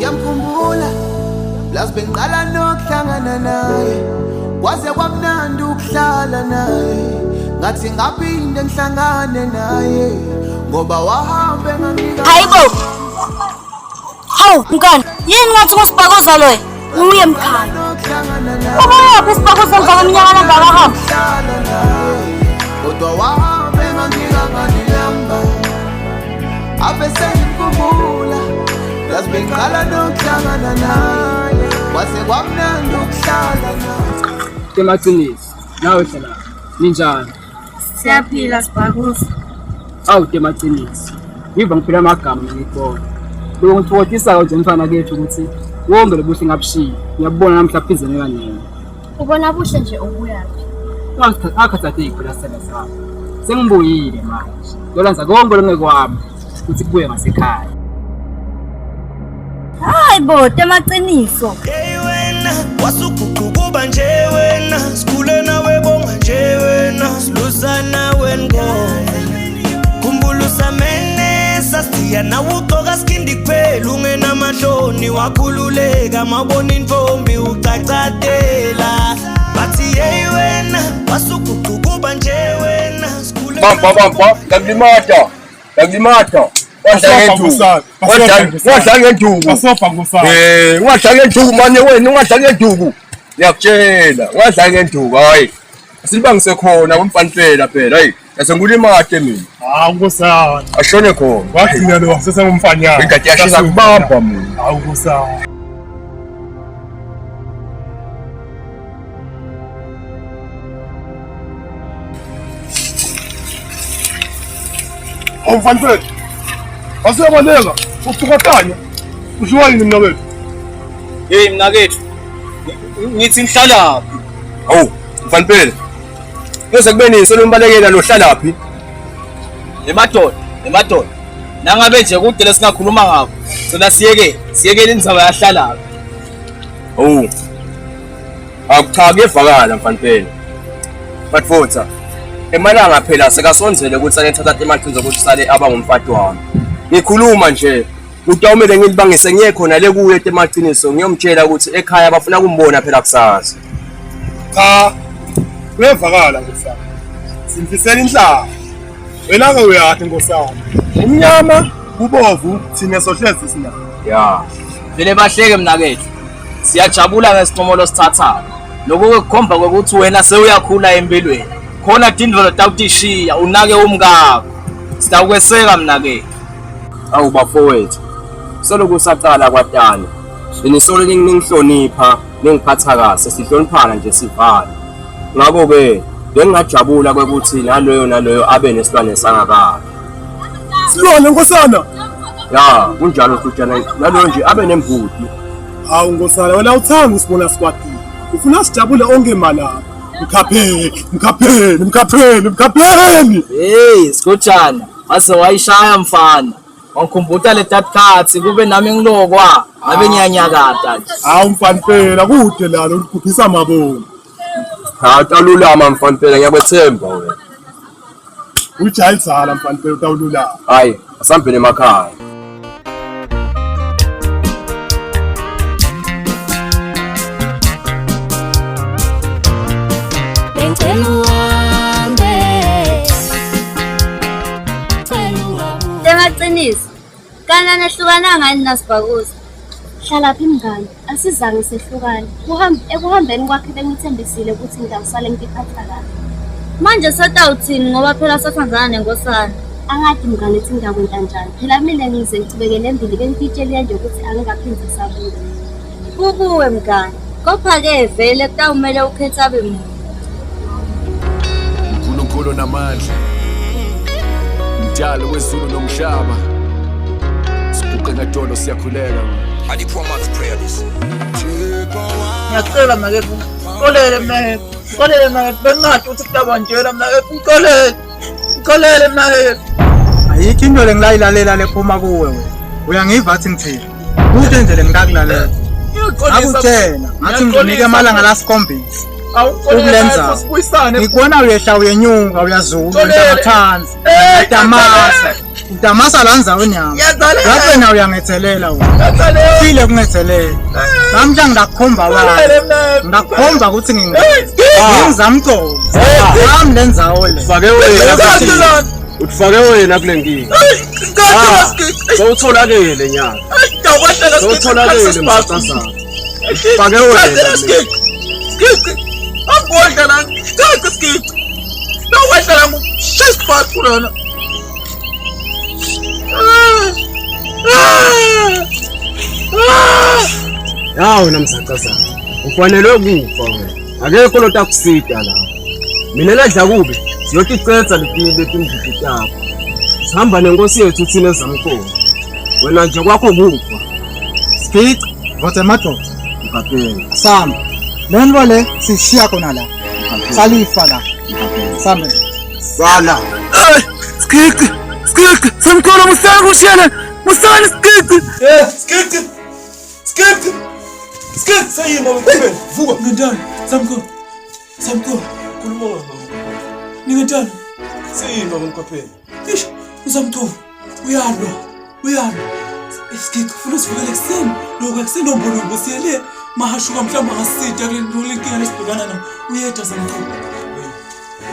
Ngiyamkhumbula plus bengiqala nokuhlangana naye kwaze kwamnandi ukuhlala naye ngathi ngaphinde ngihlangane naye ngoba wahambe nganika Hayibo hawu mkani yini ngathi kusibhakoza lo uye mkhaya Baba besibhakoza mfaka iminyaka ngakahamba kodwa wahambe nganika nganilamba abese ngikhumbula plus bengiqala nokuhlangana naye kwaze kwamnandi ukuhlala naye Temaqinisi nawe hlala ninjani siyaphila sibhakoza awu Temaqinisi ngiva ngiphila amagama ngikona ngithokozisa nje mfana kethu ukuthi wonke lobuhle ngabushiya ngiyabona namhla phezene kanene ubona buhle nje ubuyaphi akhathathe ikhula sena sami sengibuyile manje ngolenza konke longekwami ukuthi kubuye ngasekhaya Hayibo Temaqiniso Hey wena wasuguqukuba nje wena sikhule nawe bonga nje wena silusana wengoma kumbulusa mene sasiya nawe uqoka skindi kuphela ungena amahloni wakhululeka mabona intombi ucacadela bathi hey wena wasuguqukuba nje wena sikhule Ngaklimata Wadla ngenduku manje wena ungadla ngenduku ngiyakutshela wadla ngenduku hayi silibangise khona kumfanele phela hayi asengulimate mina Ngosana ashone khona wagcina lo sesengumfanyana ingadi yashisa kubamba mina ngosana Umfanele Asiyabaleka usukathanya ushiwa yini mina wethu Hey mnakethu ngithi ngihlalaphi Awu mfanele bese kubeni selombalekela lo hlalaphi emadoda nangabe nje kude lesingakhuluma ngakho sona siyekele indaba yahlalaphi Awu akucha kuyevakala mfanele Batfotha emalanga phela sekasonzele ukuthi sanethatha imali zokuthi sale aba ngumfati wami ngikhuluma nje utawumele ngilibangise ngiye khona le kuye Temaqiniso ngiyomtshela ukuthi ekhaya bafuna ukumbona phela kusasa cha kuyevakala ngosana simfisela inhlaba wena ke uyathi ngosana umnyama kubovu thina sohlezi sina ya vele bahleke mnakethu siyajabula ngesinqomo sithathayo lokho kukhomba ukuthi wena sewuyakhula empilweni khona indlela tawutishiya unake umkakho sitawukweseka mnakethu awu bafowethu soloku saqala kwatana inisolo ningihlonipha ningiphatha kahle sihloniphana nje sivala ngakho ke ngingajabula ukuthi naloyo abe nesilwane sangakala silwane ngosana ya kunjalo futhi naloyo nje abe nembudi hawu ngosana wena uthanga usibona sikwati ufuna sijabule onke malapha mkhapheni hey sikutshana ase wayishaya mfana wangikhumbuta le tatkhathi kube nami ngilokwa ngabe ngiyanyakata nje hawu mfana phela kude lalo ukugubhisa amabona Utawululama mfanele ngiyakwethemba wena ujayizala mfanele utawululama hayi asambele emakhaya Temaqiniso kana nehlukana ngani nasibhakuza hlalaphi mngani asizange sehlukane ekuhambeni kwakhe bengithembisile ukuthi ngizasale ngiphatha kahle manje satawuthini ngoba phela sathandana nenkosana angathi mngani ethi ngakwenza njani phela mina ngize ngicibekele embili bengitshela nje ukuthi angikaphindi sabuka kubuwe mngani kopha ke vele kutawumele ukhetha abe muntu uNkulunkulu namandla mdalo wezulu nomhlaba sibuke ngadolo siyakhulela I promise prayer this ngiyacela mnakethu kolele mnakethu bengathi uthi kutabantshela mnakethu ngikolele mnakethu ayikho into lengilayilalela lephuma kuwe wena uyangiva athi ngithini kude nje ngikakulalela akutshela ngathi ngikunike amalanga lasikhombisa ukulenza ngikubona uyehla uyenyuka uyazula uyathanza uyadamasa udamasa la ndzaweni yami lapho na uyangethelela wena file kungethelela namhla ngidakhomba baba ngakhomba ukuthi ngingizamqobo nami lendzawo le Fake wena utfake wena kule nkingi sowutholakele nyaka sowutholakele msakazana fake wena Angondla la skik nawehla la ngishesiphat kulona yawo namsakazana ufanele ukufa wena akekho lo takusida la mina ladla kubi siyothi cetha letimvidi takho sihamba nenkosi yethu thina zamkhona wena nje kwakho kufa Skik vote madoda ngapela samba lento le sishiya khona la salifa la samba sala skik samkhona musana kushiyana musana skik sayima wewe vuka ngindani samkhona khuluma ngindani sayima ngikwaphela ish usamthofu uyalwa skik ufuna sivukele kuseni lokho akusenombolombo siyele mahashuka mhlawumbe ngasida kule nkinga lesibhekana nayo uyedwa samkhona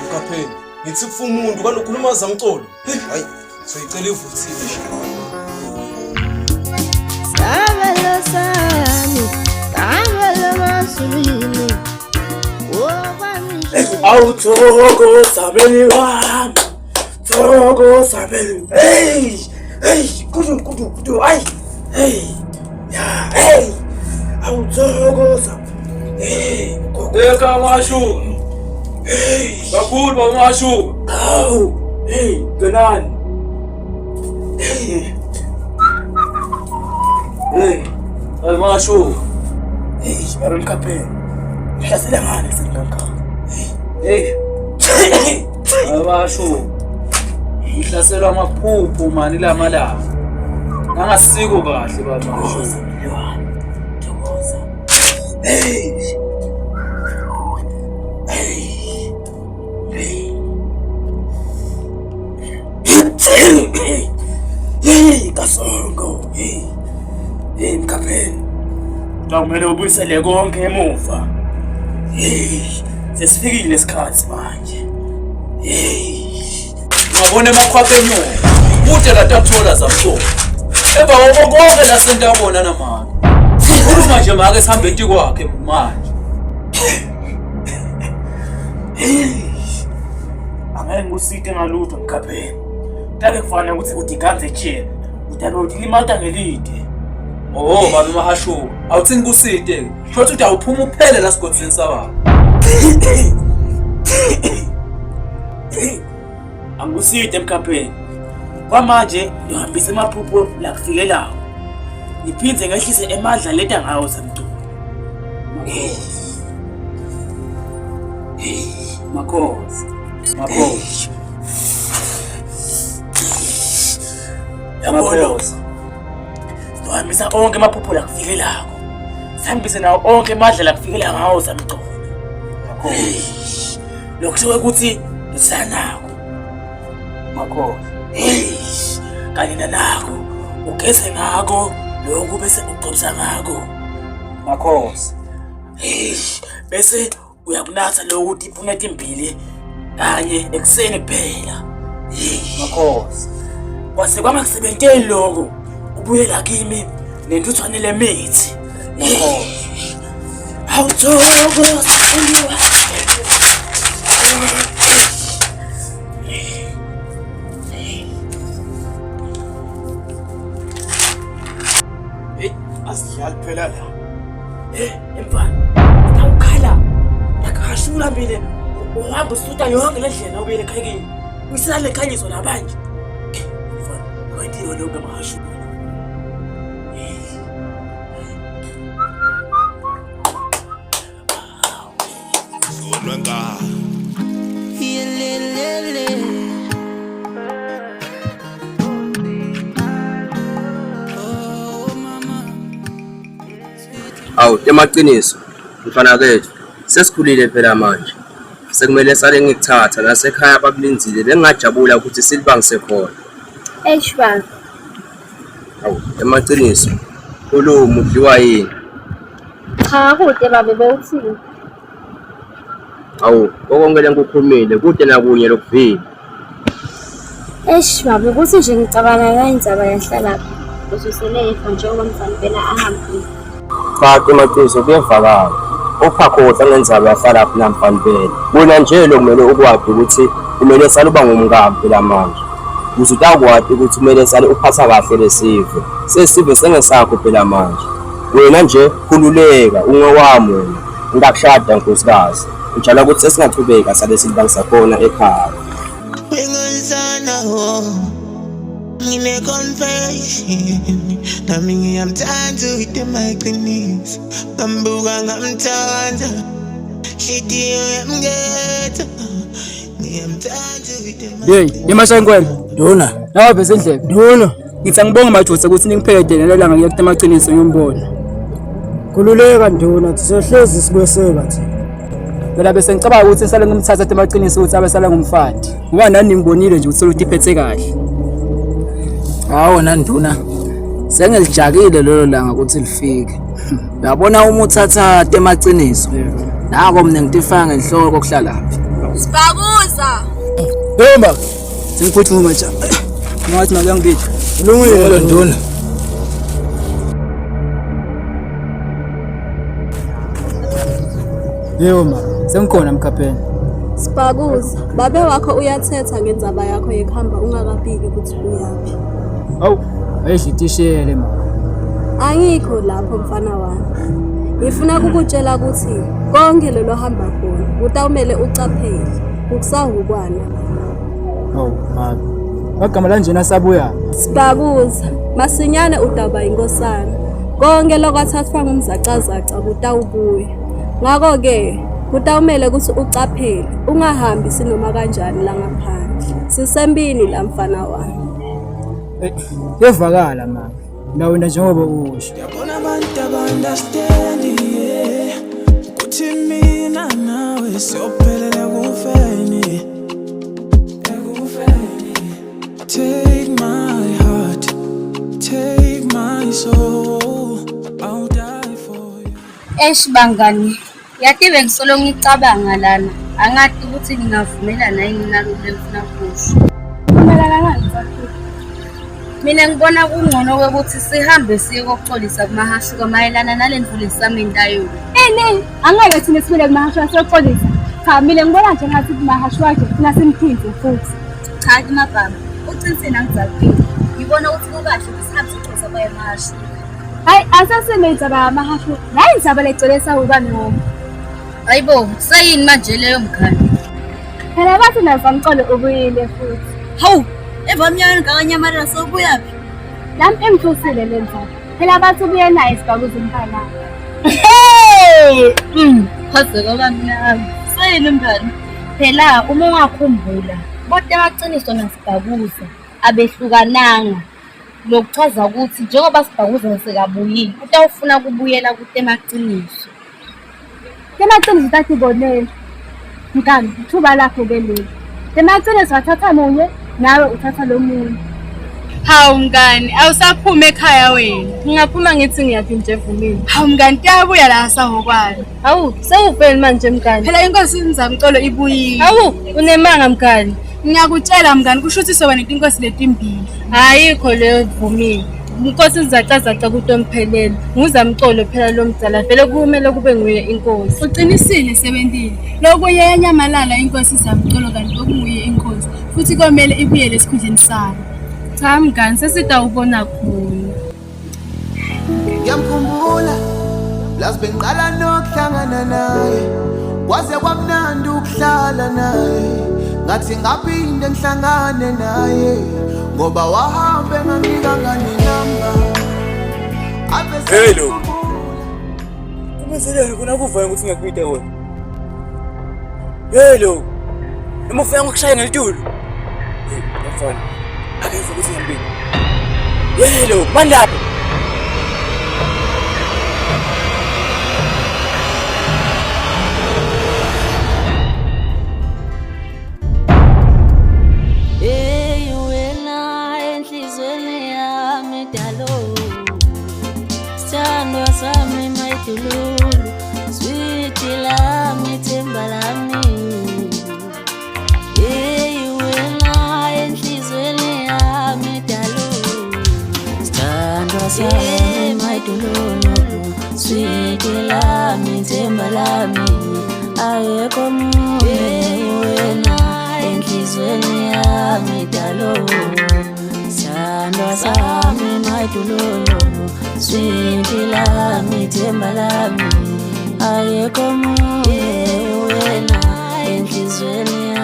ngikwaphela ngithi kufa umuntu kanti ukhuluma zamcolo hayi soyicela ivuthile Sabelo sami, sabelo masulini. Awutoko sabeli wami toko sabeli kudu awutoko sabeli Eka mashu kakhulu mashu kenani ay mashu baron kape hlasela ngane senkanka abasho ihlaselwa amaphupho mani lamalanga nangasiko kahle bamasho thokoza kasongo mkapheni kumele ubuyisele konke emuva sesifikile isikhathi manje ngabona emakhwapheni kude latathola zamhlobo emva konke lasento yabona namanje ukhuluma nje make sihambe eti kwakhe manje angeke ngusite ngalutho mkapheni tabe kufanele ukuthi udiganze ejele utabe udilimata ngelide baba mahasho awuthini kusite shothi uthi awuphuma uphele la sigodleni sababa angusite mkapheni kwamanje ngihambisa emaphupho la kufikelayo ngiphindze ngehlise emandla leta ngawo zamntu makhosi yabona ngihambisa onke emaphupho la kufikelako sihambise nawo onke emandla la kufikela ngawo zamntu lokho ukuthi usanako makhosi kanye nako ugeze ngako lokho bese ugcobisa ngako makhosi bese uyakunatha lokho tiphumethe imbili kanye ekseni kuphela makhosi kwase kwamasebenteli lokho ubuyela kimi nentuthwane lemithi makhosi awuthokoza asiyal phela la emfana awukhala akashula mbile uhamba usuta yonke le ndlela ubuyele ekhayeni usale ekhanyiswa nabanje mfana kwethiwe lokho mahashu awu emaqiniso mfana kethu sesikhulile phela manje sekumele sale ngikuthatha nasekhaya bakulinzile bengajabula ukuthi silibangise khona Baba. Awu, emaqiniso. Khuluma udliwa yini? Cha kude baba bewuthini? Awu, konke lenkukhulumile kude nakunye lokuvila. Baba ukuthi nje ngicabana ngayindzaba yahlala ususelefa njengoba mfana phela ahambe. Cha, emaqiniso kuyevakala. Uphakhoza ngendzaba yahlala phi namfana phela. Bona nje lo kumele ukwazi ukuthi kumele sale uba ngumngami phela manje. Ukuze utakwazi ukuthi kumele sale uphatha kahle lesive. Sesive sengesakho phela manje. Wena nje khululeka ungowami wena. Ngakushada nkosikazi. Njalo ukuthi sesingachubeka sale silibangisa khona ekhaya. Ngine confession nami ngiyamthanda uyemaqiniso ngambuka ngamthanda hliziyo yamgetha ngiyamthanda Hey, yemashayinkweni. Dona. Nawa bese indlebe. Dona. Ngithi angibonge majosa ukuthi ningiphethe nelanga ngiyakuthe amaqiniso ngiyombona. Khululeka Nduna, sizohlezi sikweseka thina. Phela bese ngicabanga ukuthi sale ngimthatha amaqiniso ukuthi abe sala ngumfati. Ngoba nani ningibonile nje ukuthi ukuthi iphethe kahle. Hawo Nduna. Sengelijakile lelo langa ukuthi lifike. Uyabona uma uthatha temaqiniso. Nako mina ngitifanga ngenhloko kokuhlalaphi. Sibabuza. Yoma. Sengikuthi ngomatsha. Ngathi makangibithe. Ulungile Nduna. Yoma, sengikhona mkhapheni. Sibabuza. Babe wakho uyathetha ngendzaba yakho yekhamba ungakabiki ukuthi uyapi. Awu, ayishitishele mama. Angikho lapho mfana wami. Ngifuna ukukutshela ukuthi konke lelo hamba khona utawumele ucaphele ukusahukwana. Awu, mama. Magama lanjena sabuya. Sibabuza. Masinyane udaba inkosana. Konke lokathathwa ngumzacazaca kutawubuya. Ngakho ke utawumele ukuthi ucaphele ungahambi sinoma kanjani la ngaphandle. Sisembini la mfana wami. Yevakala mama. Nawena njengoba usho. yabona abantu abandastand ukuthi mina nawe siyophelela kufeni. Take my heart, take my soul, I'll die for you. Bangani. Yathi bengisolo ngicabanga lana. Angathi ukuthi ngingavumelana yini nalolu engifuna kusho. Vumelana ngani mfowethu? Mina ngibona kungcono ukuthi sihambe siye kokuxolisa kumahashu kamayelana nalendlulisameni layo. Angeke thina sifike kumahashu asoxolisa. Cha mina ngibona nje ngathi kumahashu wakhe thina simphinde futhi. Cha mababa, uqinisile angizakuphinda. Ngibona ukuthi kukahle sihambe sixoxa kwaye mahashu. Hayi asasebenza bamahashu. Hayi izaba lecolesa ubani ngoba. Hayibo, sayini manje leyo mkhaya? Phela bathi nazamcolo ubuyile futhi. Hawu, evamnyana ngakanyamara sobuyaphi? Lami engithusile lendaba. Phela bathi ubuye naye Sibabuza umphana. Hey! Phase ngoba mina sayini mphana? Phela uma ungakhumbula, bodwa amaqiniso naSibabuza abehlukananga. Lokuchaza ukuthi njengoba Sibabuza sekabuyile, utawufuna kubuyela kutemaqiniso. Temaqiniso tathi bonela. Mkani, ithuba lakho ke leli. Temaqiniso wathatha munye, nawe uthatha lo munye. Hawu mngani, awusaphume ekhaya wena. Ngingaphuma ngithi ngiyaphi nje evumile. Hawu mngani, kuyabuya la sahokwana. Hawu, sewufeni manje mngani? Phela inkosi nizamcolo ibuyile. Hawu, unemanga mngani. Ngiyakutshela mngani, kusho ukuthi soba netinkosi letimbili. Ayikho leyo vumile. Inkosi izacazaca kutomphelele. Nguzamcolo phela lo mdzala vele kumele kube nguye inkosi. Uqinisile sebentile. Lokunye yanyamalala inkosi izamcolo kanti okunguye inkosi. Futhi komele ibuyele esikhundleni sayo. Cha mngani, sesitawubona khona. Ngiyamkhumbula plus bengiqala nokuhlangana naye. Kwaze kwamnandi ukuhlala naye. Ngathi ngaphinde ngihlangane naye. Ngoba wahambe ngamnika nganamba. Hello. Kumeseleni kuna kuvayo ukuthi ngiyakuita wena. Hello. Emuva yangu kushaya ngelitulo. Mfana. Akekho ukuthi ngiyambini. Hello, mandapha. dululu, sweet lami, themba lami. Hey wena enhlizweni yami dalo, sithandwa sami my dululu, sweet lami, themba lami. Ayekho munye wena enhlizweni yami dalo, sithandwa sami my dululu, sweet lami, themba lami. Ayekho munye wena enhlizweni yami.